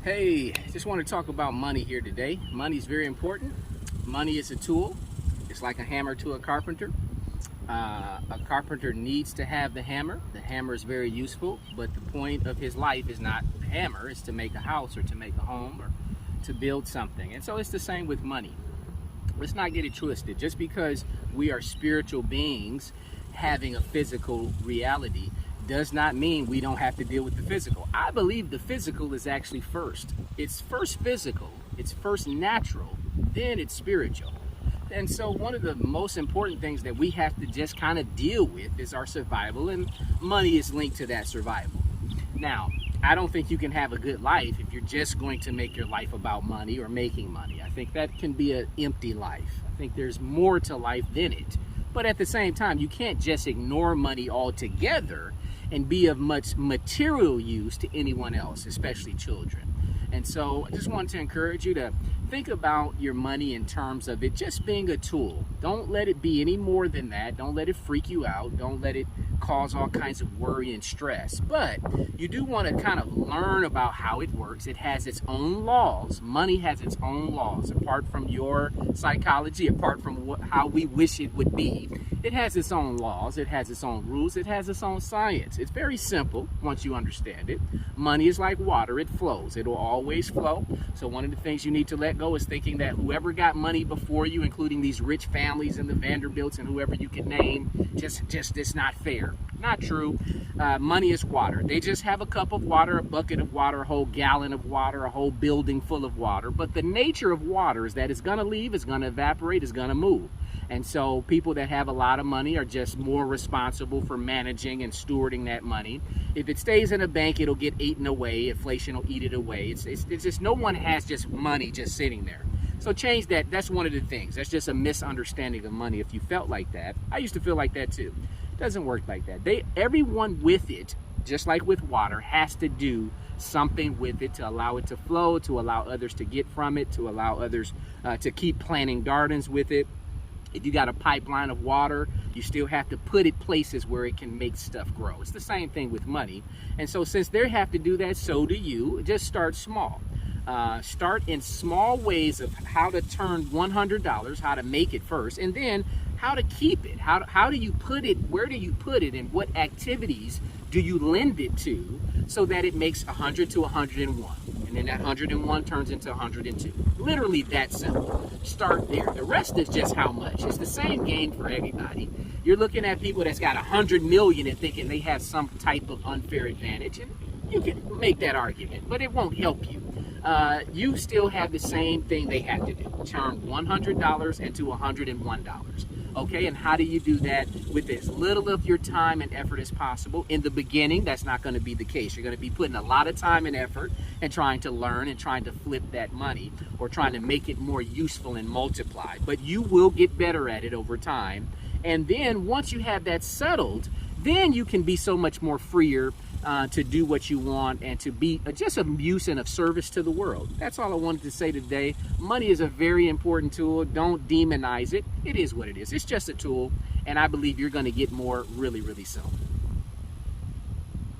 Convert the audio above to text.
Hey, just want to talk about money here today. Money is very important. Money is a tool. It's like a hammer to a carpenter. A carpenter needs to have the hammer. The hammer is very useful, but the point of his life is not the hammer. It's to make a house or to make a home or to build something. And so it's the same with money. Let's not get it twisted. Just because we are spiritual beings having a physical reality does not mean we don't have to deal with the physical. I believe the physical is actually first. It's first physical, it's first natural, then it's spiritual. And so one of the most important things that we have to just kind of deal with is our survival, and money is linked to that survival. Now, I don't think you can have a good life if you're just going to make your life about money or making money. I think that can be an empty life. I think there's more to life than it. But at the same time, you can't just ignore money altogether and be of much material use to anyone else, especially children. And so I just wanted to encourage you to think about your money in terms of it just being a tool. Don't let it be any more than that. Don't let it freak you out. Don't let it cause all kinds of worry and stress. But you do want to kind of learn about how it works. It has its own laws. Money has its own laws. Apart from your psychology, apart from how we wish it would be, it has its own laws. It has its own rules. It has its own science. It's very simple once you understand it. Money is like water. It flows. It will always flow. So one of the things you need to let go is thinking that whoever got money before you, including these rich families and the Vanderbilts and whoever you could name, just it's not fair. Not true. Money is water. They just have a cup of water, a bucket of water, a whole gallon of water, a whole building full of water. But the nature of water is that it's going to leave, it's going to evaporate, it's going to move. And so people that have a lot of money are just more responsible for managing and stewarding that money. If it stays in a bank, it'll get eaten away. Inflation will eat it away. It's just no one has just money just sitting there. So change that. That's one of the things. That's just a misunderstanding of money. If you felt like that, I used to feel like that too. It doesn't work like that. Everyone with it, just like with water, has to do something with it to allow it to flow, to allow others to get from it, to allow others to keep planting gardens with it. If you got a pipeline of water, you still have to put it places where it can make stuff grow. It's the same thing with money. And so since they have to do that, so do you. Just start small. Start in small ways of how to turn $100, how to make it first, and then how to keep it. How do you put it? Where do you put it? And what activities do you lend it to so that it makes 100 to 101? And then that 101 turns into 102. Literally that simple. Start there. The rest is just how much. It's the same game for everybody. You're looking at people that's got 100 million and thinking they have some type of unfair advantage. And you can make that argument, but it won't help you. You still have the same thing they have to do. Turn $100 into $101. Okay, and how do you do that? With as little of your time and effort as possible. In the beginning, that's not going to be the case. You're going to be putting a lot of time and effort and trying to learn and trying to flip that money or trying to make it more useful and multiply. But you will get better at it over time. And then once you have that settled, then you can be so much more freer to do what you want and to be just of use and of service to the world. That's all I wanted to say today. Money is a very important tool. Don't demonize it. It is what it is. It's just a tool, and I believe you're going to get more really, really soon.